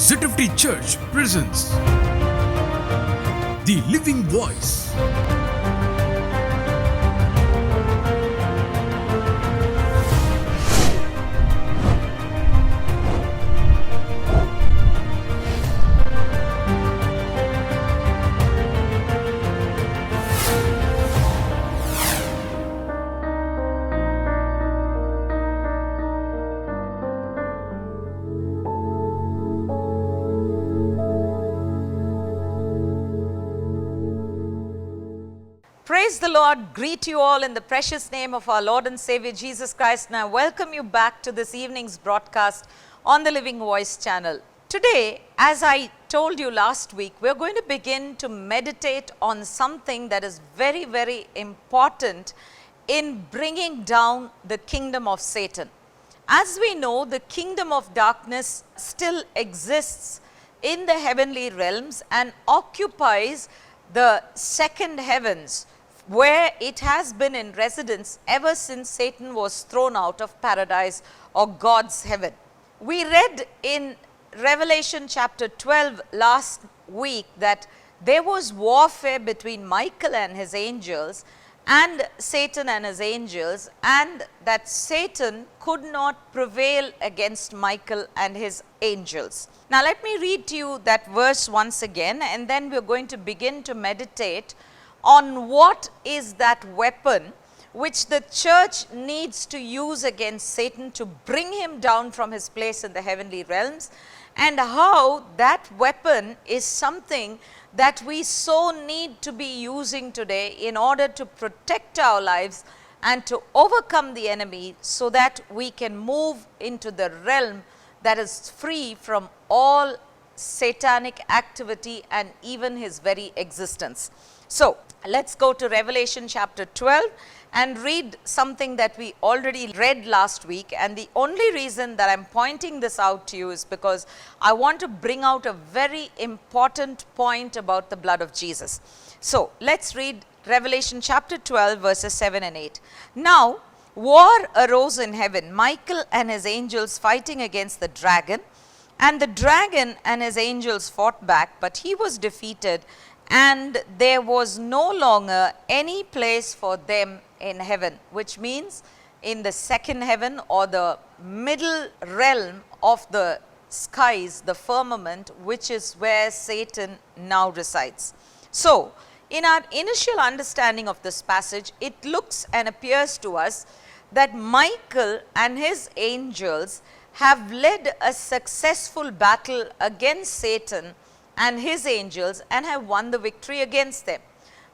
ZFT Church presents The Living Voice. Praise the Lord. Greet you all in the precious name of our Lord and Savior Jesus Christ. And I welcome you back to this evening's broadcast on the Living Voice channel. Today, as I told you last week, we're going to begin to meditate on something that is very, very important in bringing down the kingdom of Satan. As we know, the kingdom of darkness still exists in the heavenly realms and occupies the second heavens, where it has been in residence ever since Satan was thrown out of paradise or God's heaven. We read in Revelation chapter 12 last week that there was warfare between Michael and his angels and Satan and his angels, and that Satan could not prevail against Michael and his angels. Now let me read to you that verse once again, and then we're going to begin to meditate on what is that weapon which the church needs to use against Satan to bring him down from his place in the heavenly realms, and how that weapon is something that we so need to be using today in order to protect our lives and to overcome the enemy, so that we can move into the realm that is free from all satanic activity and even his very existence. So let's go to Revelation chapter 12 and read something that we already read last week. And the only reason that I'm pointing this out to you is because I want to bring out a very important point about the blood of Jesus. So let's read Revelation chapter 12 verses 7 and 8. Now war arose in heaven, Michael and his angels fighting against the dragon. And the dragon and his angels fought back, but he was defeated, and there was no longer any place for them in heaven, which means in the second heaven or the middle realm of the skies, the firmament, which is where Satan now resides. So, in our initial understanding of this passage, it looks and appears to us that Michael and his angels have led a successful battle against Satan and his angels and have won the victory against them.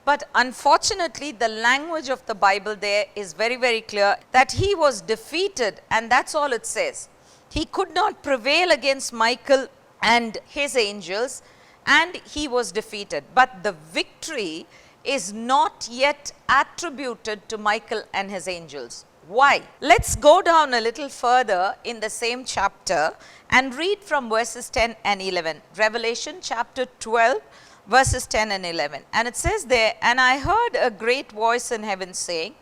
But unfortunately, the language of the Bible there is very, very clear that he was defeated, and that's all it says. He could not prevail against Michael and his angels, and he was defeated. But the victory is not yet attributed to Michael and his angels. Why? Let's go down a little further in the same chapter and read from verses 10 and 11. Revelation chapter 12 verses 10 and 11. And it says there, "And I heard a great voice in heaven saying,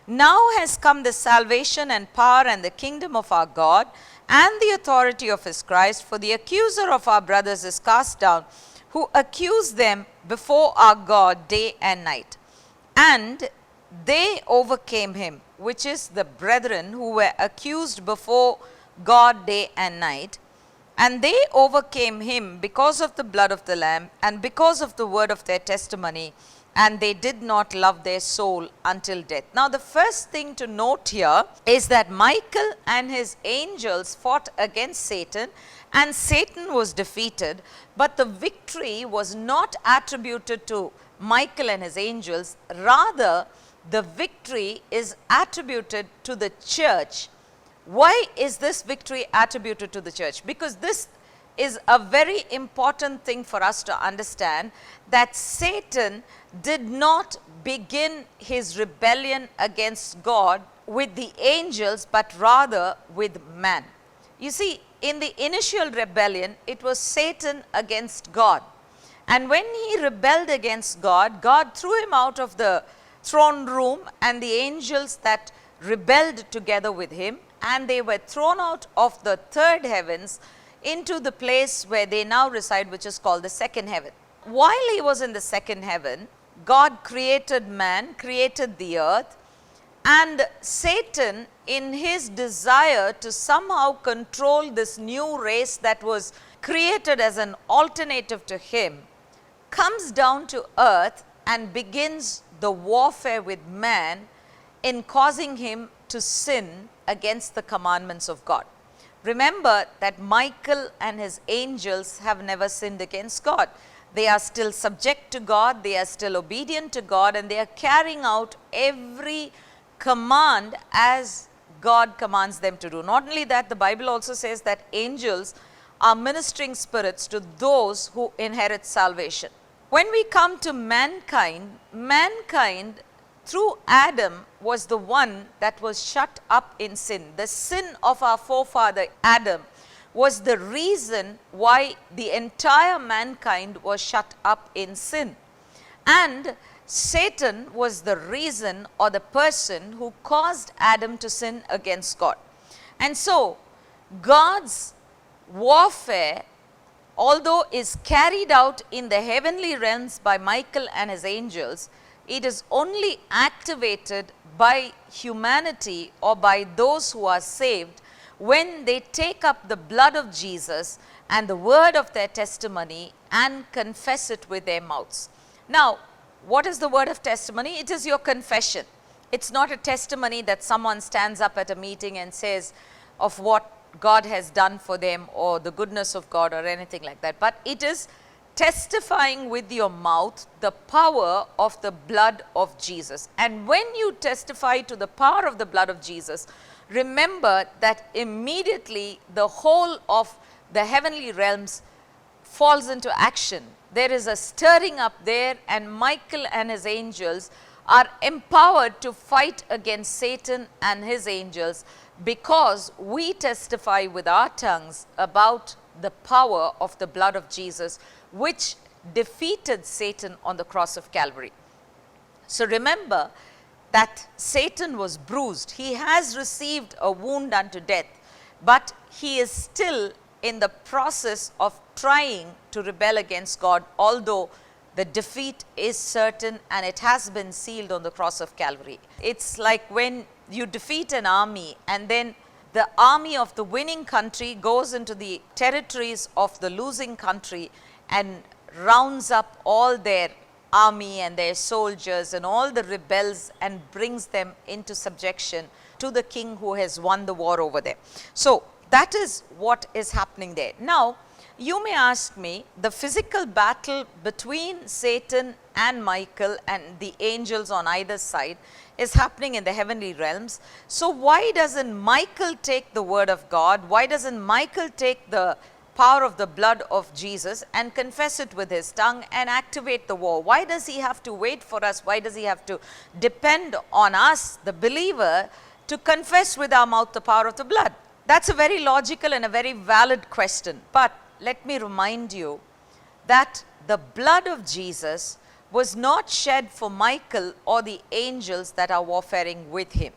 Now has come the salvation and power and the kingdom of our God and the authority of his Christ, for the accuser of our brothers is cast down, who accused them before our God day and night. And they overcame him," which is the brethren who were accused before God day and night. "And they overcame him because of the blood of the Lamb and because of the word of their testimony, and they did not love their soul until death." Now the first thing to note here is that Michael and his angels fought against Satan, and Satan was defeated, but the victory was not attributed to Michael and his angels. Rather, the victory is attributed to the church. Why is this victory attributed to the church? Because this is a very important thing for us to understand, that Satan did not begin his rebellion against God with the angels, but rather with man. You see, in the initial rebellion, it was Satan against God. And when he rebelled against God, God threw him out of the throne room, and the angels that rebelled together with him, and they were thrown out of the third heavens into the place where they now reside, which is called the second heaven. While he was in the second heaven, God created man, created the earth, and Satan, in his desire to somehow control this new race that was created as an alternative to him, comes down to earth and begins the warfare with man in causing him to sin against the commandments of God. Remember that Michael and his angels have never sinned against God. They are still subject to God, they are still obedient to God, and they are carrying out every command as God commands them to do. Not only that, the Bible also says that angels are ministering spirits to those who inherit salvation. When we come to mankind, mankind through Adam was the one that was shut up in sin. The sin of our forefather Adam was the reason why the entire mankind was shut up in sin. And Satan was the reason or the person who caused Adam to sin against God. And so, God's warfare, although is carried out in the heavenly realms by Michael and his angels, it is only activated by humanity or by those who are saved when they take up the blood of Jesus and the word of their testimony and confess it with their mouths. Now, what is the word of testimony? It is your confession. It's not a testimony that someone stands up at a meeting and says of what God has done for them or the goodness of God or anything like that. But it is testifying with your mouth the power of the blood of Jesus. And when you testify to the power of the blood of Jesus, remember that immediately the whole of the heavenly realms falls into action. There is a stirring up there, and Michael and his angels are empowered to fight against Satan and his angels, because we testify with our tongues about the power of the blood of Jesus, which defeated Satan on the cross of Calvary. So remember that Satan was bruised. He has received a wound unto death, but he is still in the process of trying to rebel against God, although the defeat is certain and it has been sealed on the cross of Calvary. It's like when you defeat an army and then the army of the winning country goes into the territories of the losing country and rounds up all their army and their soldiers and all the rebels and brings them into subjection to the king who has won the war over them. So that is what is happening there. Now, you may ask me, the physical battle between Satan and Michael and the angels on either side is happening in the heavenly realms. So why doesn't Michael take the word of God? Why doesn't Michael take the power of the blood of Jesus and confess it with his tongue and activate the war? Why does he have to wait for us? Why does he have to depend on us, the believer, to confess with our mouth the power of the blood? That's a very logical and a very valid question. But let me remind you that the blood of Jesus was not shed for Michael or the angels that are warfaring with him.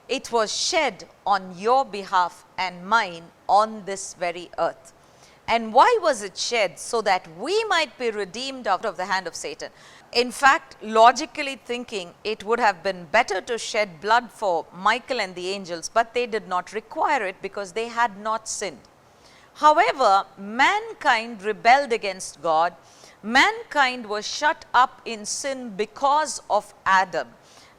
It was shed on your behalf and mine on this very earth. And why was it shed? So that we might be redeemed out of the hand of Satan. In fact, logically thinking, it would have been better to shed blood for Michael and the angels, but they did not require it because they had not sinned. However, mankind rebelled against God. Mankind was shut up in sin because of Adam,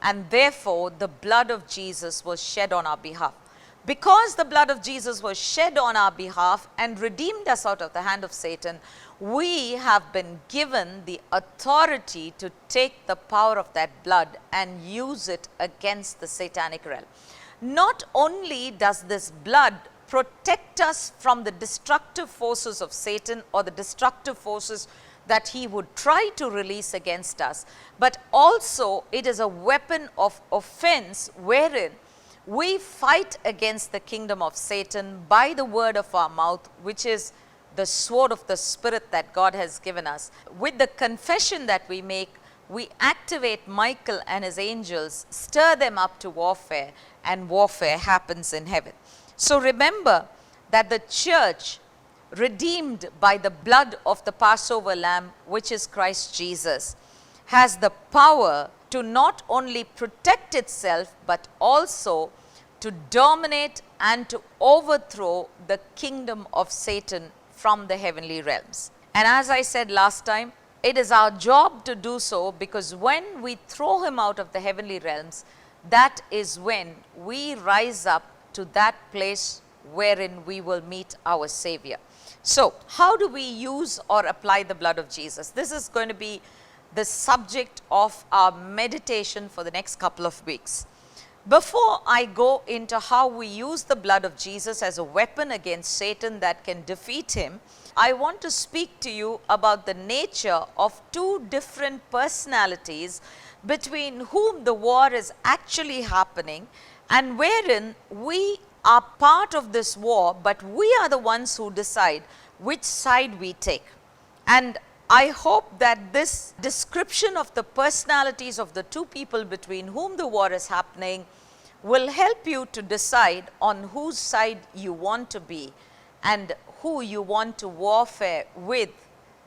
and therefore the blood of Jesus was shed on our behalf. Because the blood of Jesus was shed on our behalf and redeemed us out of the hand of Satan, we have been given the authority to take the power of that blood and use it against the satanic realm. Not only does this blood protect us from the destructive forces of Satan or the destructive forces that he would try to release against us, but also it is a weapon of offense wherein we fight against the kingdom of Satan by the word of our mouth, which is the sword of the Spirit that God has given us. With the confession that we make, we activate Michael and his angels, stir them up to warfare, and warfare happens in heaven. So remember that the church redeemed by the blood of the Passover lamb, which is Christ Jesus, has the power to not only protect itself, but also to dominate and to overthrow the kingdom of Satan from the heavenly realms. And as I said last time, it is our job to do so, because when we throw him out of the heavenly realms, that is when we rise up to that place wherein we will meet our Savior. So, how do we use or apply the blood of Jesus? This is going to be the subject of our meditation for the next couple of weeks. Before I go into how we use the blood of Jesus as a weapon against Satan that can defeat him, I want to speak to you about the nature of two different personalities between whom the war is actually happening, and wherein we are part of this war, but we are the ones who decide which side we take. And I hope that this description of the personalities of the two people between whom the war is happening will help you to decide on whose side you want to be and who you want to warfare with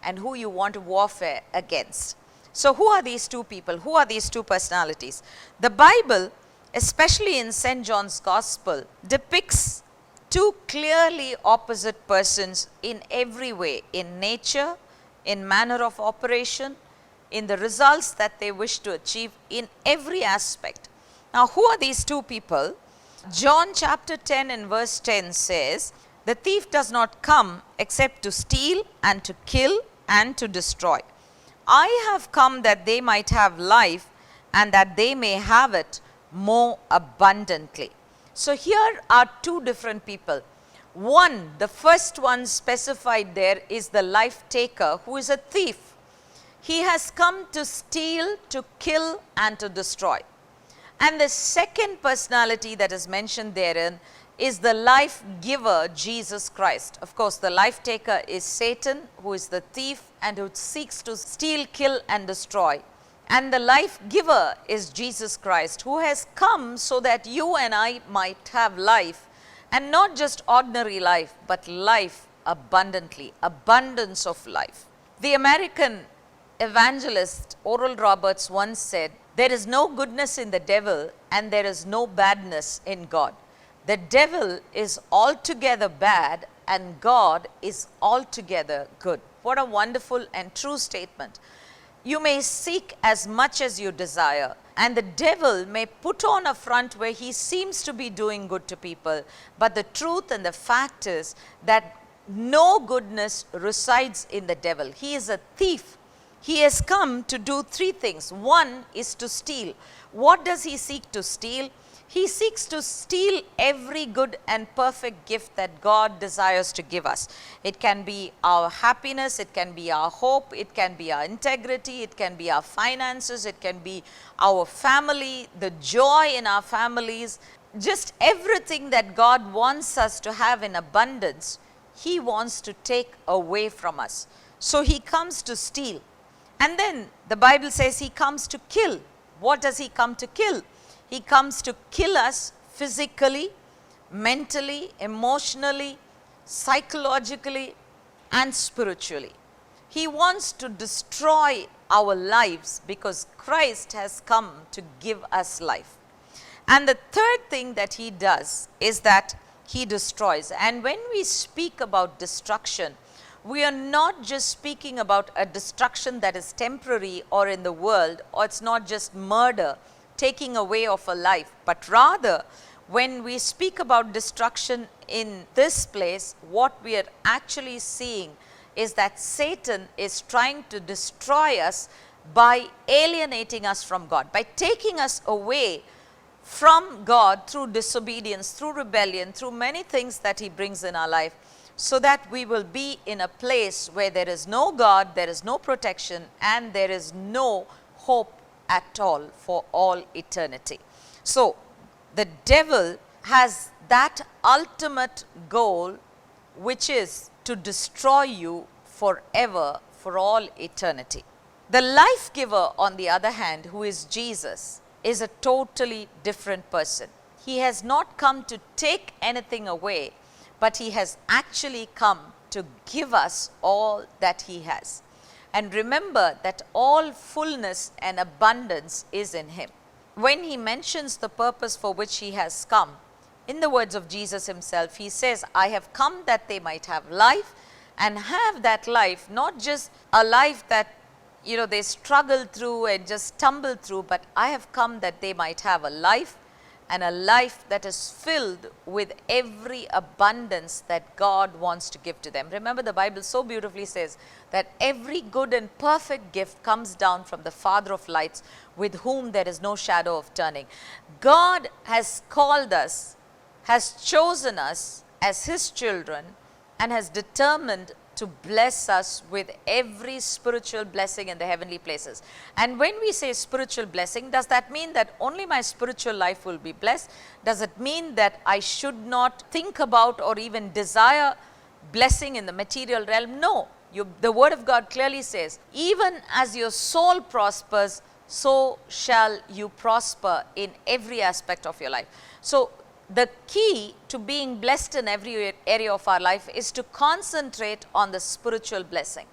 and who you want to warfare against. So who are these two people? Who are these two personalities? The Bible, especially in St. John's Gospel, depicts two clearly opposite persons in every way, in nature, in manner of operation, in the results that they wish to achieve, in every aspect. Now, who are these two people? John chapter 10 and verse 10 says, "The thief does not come except to steal and to kill and to destroy. I have come that they might have life and that they may have it more abundantly." So here are two different people. One, the first one specified there, is the life taker, who is a thief. He has come to steal, to kill and to destroy. And the second personality that is mentioned therein is the life giver, Jesus Christ. Of course, the life taker is Satan, who is the thief and who seeks to steal, kill and destroy. And the life giver is Jesus Christ, who has come so that you and I might have life, and not just ordinary life, but life abundantly, abundance of life. The American evangelist Oral Roberts once said, "There is no goodness in the devil and there is no badness in God. The devil is altogether bad and God is altogether good." What a wonderful and true statement. You may seek as much as you desire, and the devil may put on a front where he seems to be doing good to people, but the truth and the fact is that no goodness resides in the devil. He is a thief. He has come to do three things. One is to steal. What does he seek to steal? He seeks to steal every good and perfect gift that God desires to give us. It can be our happiness, it can be our hope, it can be our integrity, it can be our finances, it can be our family, the joy in our families, just everything that God wants us to have in abundance, he wants to take away from us. So he comes to steal. And then the Bible says he comes to kill. What does he come to kill? He comes to kill us physically, mentally, emotionally, psychologically, and spiritually. He wants to destroy our lives because Christ has come to give us life. And the third thing that he does is that he destroys. And when we speak about destruction, we are not just speaking about a destruction that is temporary or in the world, or it's not just murder, taking away of a life, but rather when we speak about destruction in this place, what we are actually seeing is that Satan is trying to destroy us by alienating us from God, by taking us away from God through disobedience, through rebellion, through many things that he brings in our life, so that we will be in a place where there is no God, there is no protection, and there is no hope at all for all eternity. So the devil has that ultimate goal, which is to destroy you forever, for all eternity. The life giver, on the other hand, who is Jesus, is a totally different person. He has not come to take anything away, but he has actually come to give us all that He has. And remember that all fullness and abundance is in Him. When He mentions the purpose for which He has come, in the words of Jesus Himself, He says, I have come that they might have life, and have that life, not just a life that they struggle through and just stumble through, but I have come that they might have a life, and a life that is filled with every abundance that God wants to give to them. Remember, the Bible so beautifully says that every good and perfect gift comes down from the Father of lights, with whom there is no shadow of turning. God has called us, has chosen us as His children, and has determined to bless us with every spiritual blessing in the heavenly places. And when we say spiritual blessing, does that mean that only my spiritual life will be blessed? Does it mean that I should not think about or even desire blessing in the material realm? No. The Word of God clearly says, even as your soul prospers, so shall you prosper in every aspect of your life. So the key to being blessed in every area of our life is to concentrate on the spiritual blessing,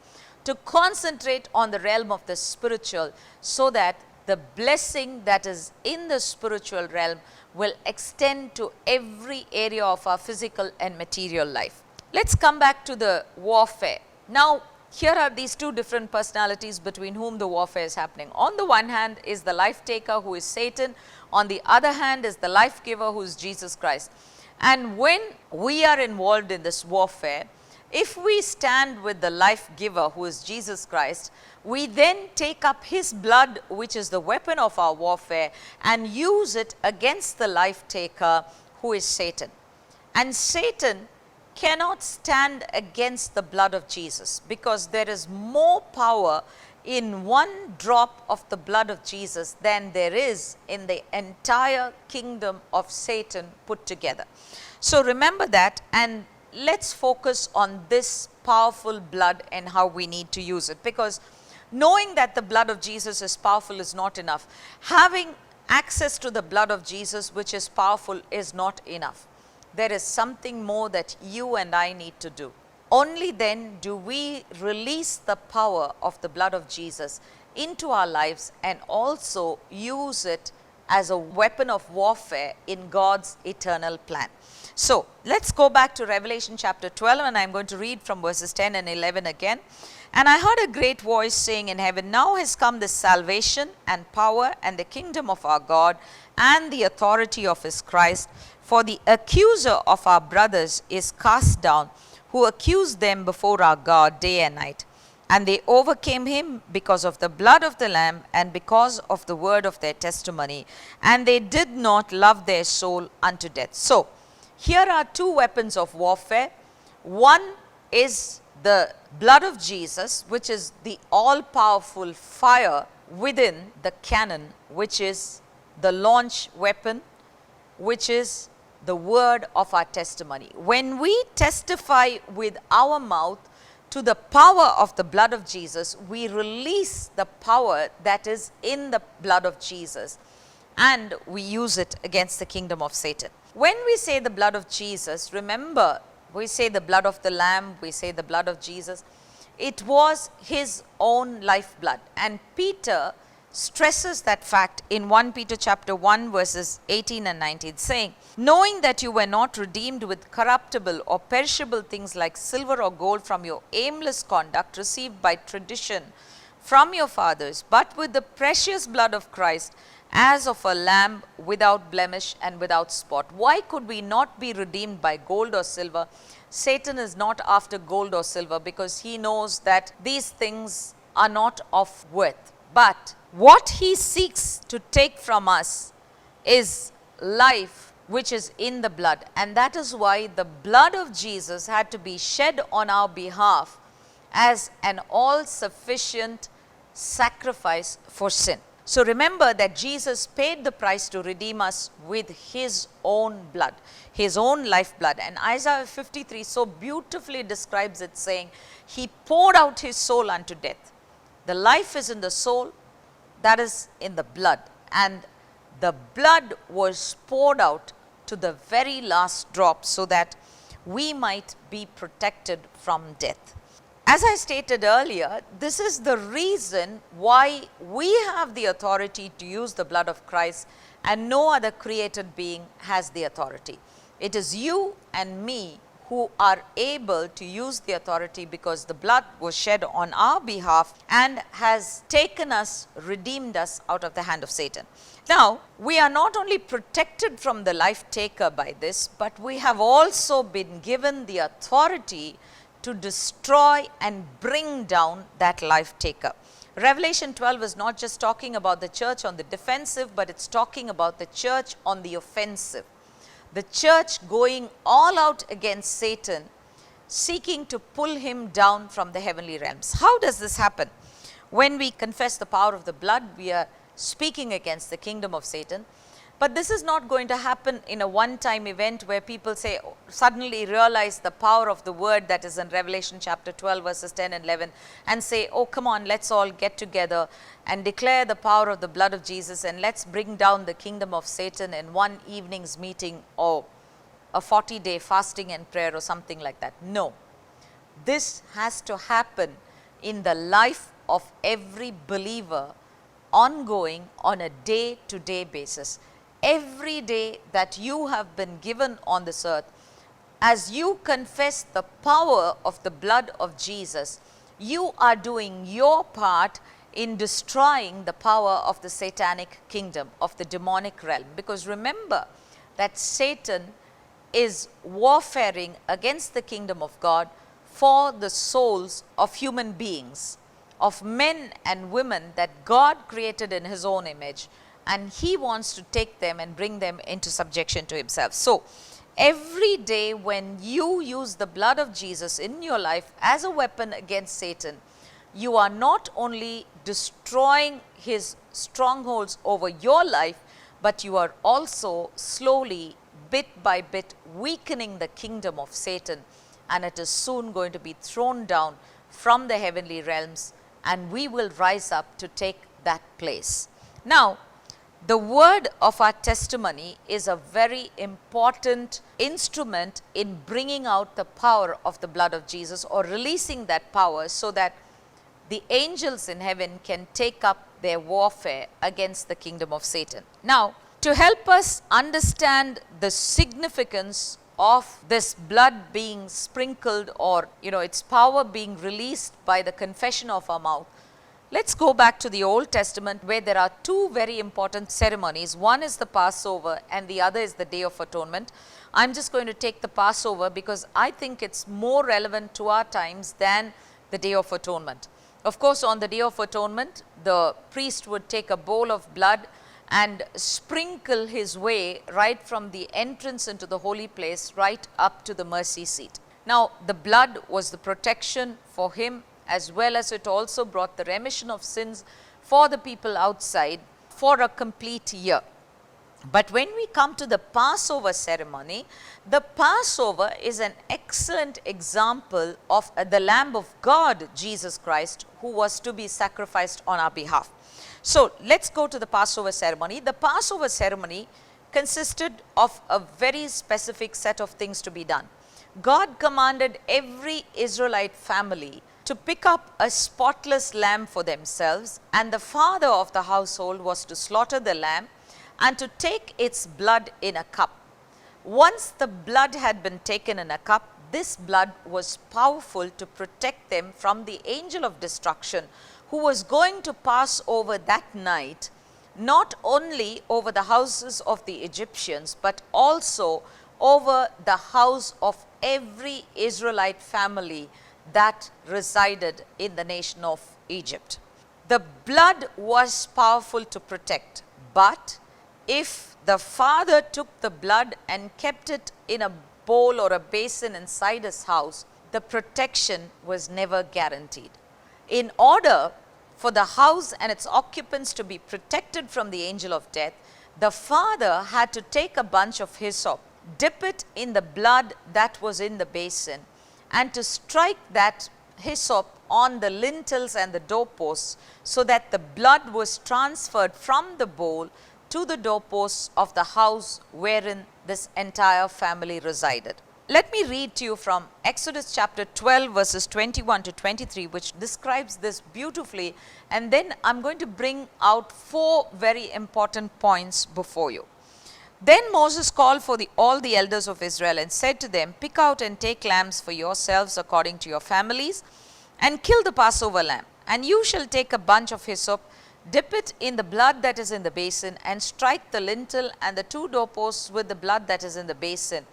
to concentrate on the realm of the spiritual, so that the blessing that is in the spiritual realm will extend to every area of our physical and material life. Let's come back to the warfare. Now, here are these two different personalities between whom the warfare is happening. On the one hand is the life taker, who is Satan. On the other hand is the life giver, who is Jesus Christ. And when we are involved in this warfare, if we stand with the life giver, who is Jesus Christ, we then take up His blood, which is the weapon of our warfare, and use it against the life taker, who is Satan. And Satan cannot stand against the blood of Jesus, because there is more power in one drop of the blood of Jesus than there is in the entire kingdom of Satan put together. So remember that, and let's focus on this powerful blood and how we need to use it, because knowing that the blood of Jesus is powerful is not enough. Having access to the blood of Jesus, which is powerful, is not enough. There is something more that you and I need to do. Only then do we release the power of the blood of Jesus into our lives and also use it as a weapon of warfare in God's eternal plan. So let's go back to Revelation chapter 12, and I'm going to read from verses 10 and 11 again. And I heard a great voice saying in heaven, now has come the salvation and power and the kingdom of our God and the authority of His Christ. For the accuser of our brothers is cast down, who accused them before our God day and night. And they overcame him because of the blood of the Lamb and because of the word of their testimony. And they did not love their soul unto death. So, here are two weapons of warfare. One is the blood of Jesus, which is the all-powerful fire within the cannon, which is the launch weapon, which is the word of our testimony. When we testify with our mouth to the power of the blood of Jesus, we release the power that is in the blood of Jesus, and we use it against the kingdom of Satan. When we say the blood of Jesus, remember, we say the blood of the Lamb, we say the blood of Jesus. It was His own lifeblood, and Peter stresses that fact in 1 Peter chapter 1 verses 18 and 19, saying, knowing that you were not redeemed with corruptible or perishable things like silver or gold from your aimless conduct received by tradition from your fathers, but with the precious blood of Christ, as of a lamb without blemish and without spot. Why could we not be redeemed by gold or silver? Satan is not after gold or silver, because he knows that these things are not of worth. But what he seeks to take from us is life which is in the blood. And that is why the blood of Jesus had to be shed on our behalf as an all-sufficient sacrifice for sin. So remember that Jesus paid the price to redeem us with His own blood, His own lifeblood. And Isaiah 53 so beautifully describes it, saying, He poured out His soul unto death. The life is in the soul, that is in the blood. And the blood was poured out to the very last drop, so that we might be protected from death. As I stated earlier, this is the reason why we have the authority to use the blood of Christ, and no other created being has the authority. It is you and me who are able to use the authority because the blood was shed on our behalf and has taken us, redeemed us out of the hand of Satan. Now, we are not only protected from the life taker by this, but we have also been given the authority to destroy and bring down that life taker. Revelation 12 is not just talking about the church on the defensive, but it's talking about the church on the offensive. The church going all out against Satan, seeking to pull him down from the heavenly realms. How does this happen? When we confess the power of the blood, we are speaking against the kingdom of Satan. But this is not going to happen in a one-time event where people say, suddenly realize the power of the word that is in Revelation chapter 12 verses 10 and 11 and say, oh come on, let's all get together and declare the power of the blood of Jesus and let's bring down the kingdom of Satan in one evening's meeting or a 40-day fasting and prayer or something like that. No, this has to happen in the life of every believer, ongoing on a day-to-day basis. Every day that you have been given on this earth, as you confess the power of the blood of Jesus, you are doing your part in destroying the power of the satanic kingdom, of the demonic realm. Because remember that Satan is warfaring against the kingdom of God for the souls of human beings, of men and women that God created in his own image. And he wants to take them and bring them into subjection to himself. So, every day when you use the blood of Jesus in your life as a weapon against Satan, you are not only destroying his strongholds over your life, but you are also slowly, bit by bit, weakening the kingdom of Satan. And it is soon going to be thrown down from the heavenly realms, and we will rise up to take that place. Now, the word of our testimony is a very important instrument in bringing out the power of the blood of Jesus, or releasing that power so that the angels in heaven can take up their warfare against the kingdom of Satan. Now, to help us understand the significance of this blood being sprinkled, or its power being released by the confession of our mouth, let's go back to the Old Testament, where there are two very important ceremonies. One is the Passover and the other is the Day of Atonement. I'm just going to take the Passover because I think it's more relevant to our times than the Day of Atonement. Of course, on the Day of Atonement, the priest would take a bowl of blood and sprinkle his way right from the entrance into the holy place right up to the mercy seat. Now, the blood was the protection for him, as well as it also brought the remission of sins for the people outside for a complete year. But when we come to the Passover ceremony, the Passover is an excellent example of the Lamb of God, Jesus Christ, who was to be sacrificed on our behalf. So let's go to the Passover ceremony. The Passover ceremony consisted of a very specific set of things to be done. God commanded every Israelite family to pick up a spotless lamb for themselves, and the father of the household was to slaughter the lamb and to take its blood in a cup. Once the blood had been taken in a cup, this blood was powerful to protect them from the angel of destruction, who was going to pass over that night, not only over the houses of the Egyptians, but also over the house of every Israelite family that resided in the nation of Egypt. The blood was powerful to protect, but if the father took the blood and kept it in a bowl or a basin inside his house, the protection was never guaranteed. In order for the house and its occupants to be protected from the angel of death, the father had to take a bunch of hyssop, dip it in the blood that was in the basin, and to strike that hyssop on the lintels and the doorposts, so that the blood was transferred from the bowl to the doorposts of the house wherein this entire family resided. let me read to you from Exodus chapter 12 verses 21 to 23, which describes this beautifully, and then I'm going to bring out 4 very important points before you. Then Moses called for all the elders of Israel and said to them, pick out and take lambs for yourselves according to your families, and kill the Passover lamb. And you shall take a bunch of hyssop, dip it in the blood that is in the basin, and strike the lintel and the 2 doorposts with the blood that is in the basin.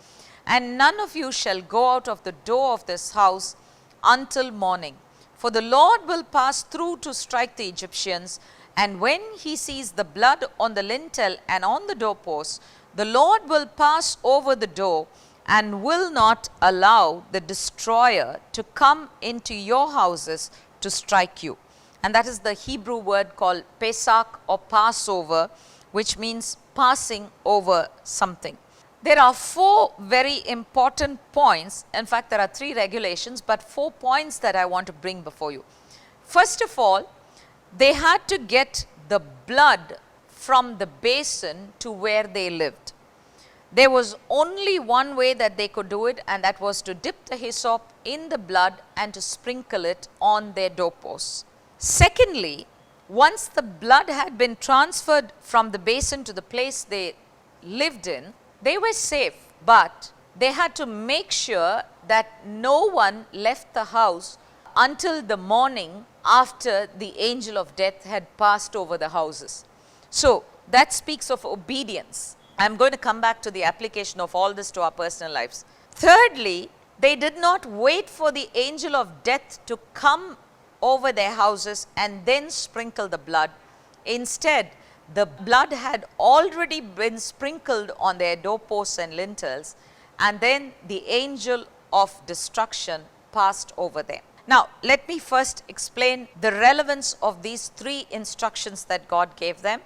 And none of you shall go out of the door of this house until morning. For the Lord will pass through to strike the Egyptians, and when he sees the blood on the lintel and on the doorposts, the Lord will pass over the door and will not allow the destroyer to come into your houses to strike you. And that is the Hebrew word called Pesach or Passover, which means passing over something. There are 4 very important points. In fact, there are 3 regulations, but 4 points that I want to bring before you. First of all, they had to get the blood from the basin to where they lived. There was only one way that they could do it, and that was to dip the hyssop in the blood and to sprinkle it on their doorposts. Secondly, once the blood had been transferred from the basin to the place they lived in, they were safe, but they had to make sure that no one left the house until the morning after the angel of death had passed over the houses. So that speaks of obedience. I'm going to come back to the application of all this to our personal lives. Thirdly, they did not wait for the angel of death to come over their houses and then sprinkle the blood. Instead, the blood had already been sprinkled on their doorposts and lintels, and then the angel of destruction passed over them. Now, let me first explain the relevance of these 3 instructions that God gave them,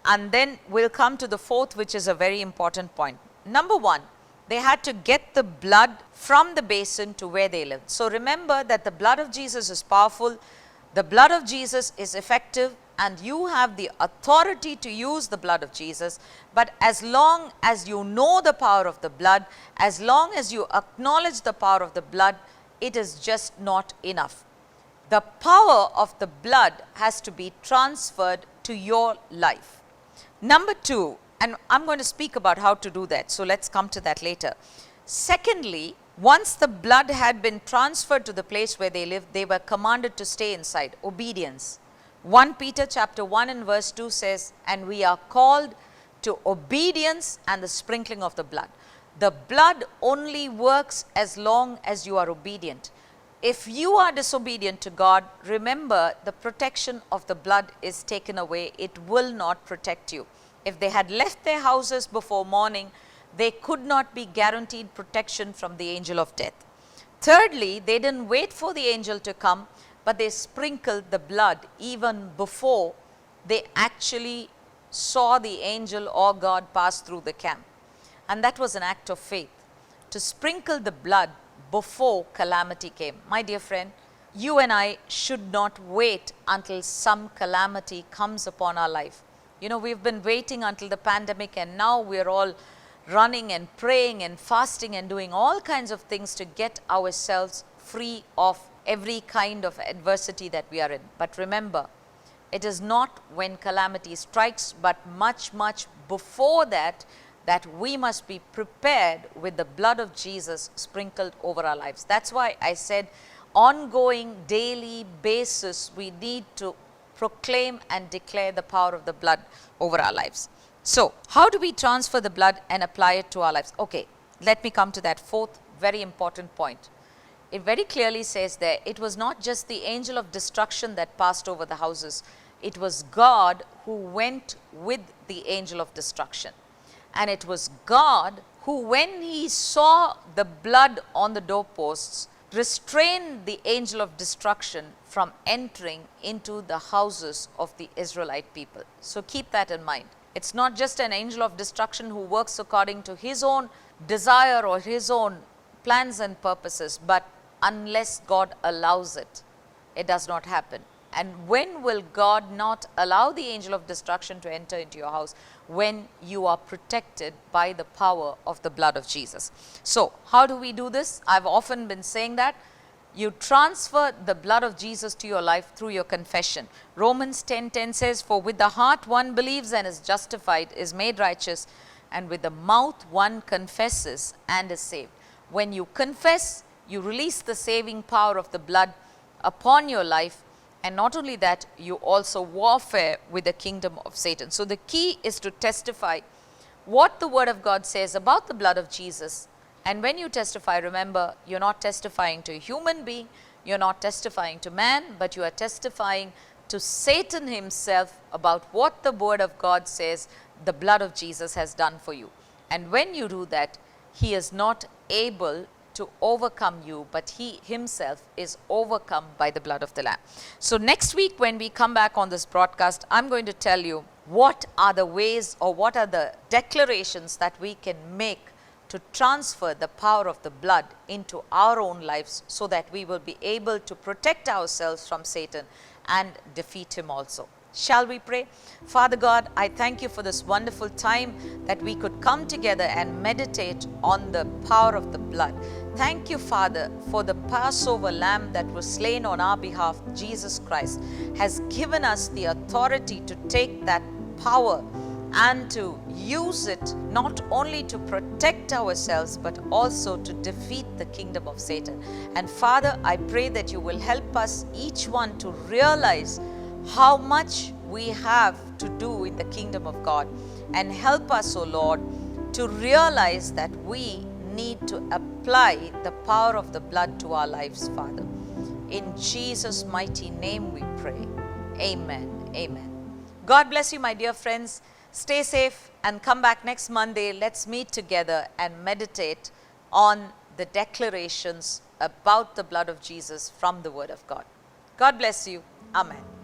and then we'll come to the 4th, which is a very important point. Number 1, they had to get the blood from the basin to where they lived. So remember that the blood of Jesus is powerful, the blood of Jesus is effective, and you have the authority to use the blood of Jesus. But as long as you know the power of the blood, as long as you acknowledge the power of the blood, it is just not enough. The power of the blood has to be transferred to your life. Number 2, and I'm going to speak about how to do that, so let's come to that later. Secondly, once the blood had been transferred to the place where they lived, they were commanded to stay inside. Obedience. 1 Peter chapter 1 and verse 2 says, and we are called to obedience and the sprinkling of the blood. The blood only works as long as you are obedient. If you are disobedient to God, remember the protection of the blood is taken away. It will not protect you. If they had left their houses before morning, they could not be guaranteed protection from the angel of death. Thirdly, they didn't wait for the angel to come, but they sprinkled the blood even before they actually saw the angel or God pass through the camp. And that was an act of faith, to sprinkle the blood before calamity came. My dear friend, you and I should not wait until some calamity comes upon our life. You know, we've been waiting until the pandemic, and now we're all running and praying and fasting and doing all kinds of things to get ourselves free of every kind of adversity that we are in. But remember, it is not when calamity strikes, but much, much before that, that we must be prepared with the blood of Jesus sprinkled over our lives. That's why I said ongoing daily basis, we need to proclaim and declare the power of the blood over our lives. So, how do we transfer the blood and apply it to our lives? Okay, let me come to that 4th very important point. It very clearly says there, it was not just the angel of destruction that passed over the houses. It was God who went with the angel of destruction. And it was God who, when he saw the blood on the doorposts, restrained the angel of destruction from entering into the houses of the Israelite people. So keep that in mind. It's not just an angel of destruction who works according to his own desire or his own plans and purposes, but unless God allows it, it does not happen. And when will God not allow the angel of destruction to enter into your house? When you are protected by the power of the blood of Jesus. So, how do we do this? I've often been saying that. You transfer the blood of Jesus to your life through your confession. Romans 10:10 says, "For with the heart one believes and is justified, is made righteous, and with the mouth one confesses and is saved." When you confess, you release the saving power of the blood upon your life, and not only that, you also warfare with the kingdom of Satan. So the key is to testify what the Word of God says about the blood of Jesus. And when you testify, remember, you're not testifying to a human being, you're not testifying to man, but you are testifying to Satan himself about what the Word of God says the blood of Jesus has done for you. And when you do that, he is not able to overcome you, but he himself is overcome by the blood of the Lamb. So next week when we come back on this broadcast, I'm going to tell you what are the ways or what are the declarations that we can make to transfer the power of the blood into our own lives, so that we will be able to protect ourselves from Satan and defeat him also. Shall we pray? Father God, I thank you for this wonderful time that we could come together and meditate on the power of the blood. Thank you, Father, for the Passover lamb that was slain on our behalf. Jesus Christ has given us the authority to take that power and to use it not only to protect ourselves, but also to defeat the kingdom of Satan. And Father, I pray that you will help us each one to realize how much we have to do in the kingdom of God, and help us, O Lord, to realize that we need to apply the power of the blood to our lives, Father. In Jesus' mighty name we pray. Amen. Amen. God bless you, my dear friends. Stay safe and come back next Monday. Let's meet together and meditate on the declarations about the blood of Jesus from the Word of God. God bless you. Amen.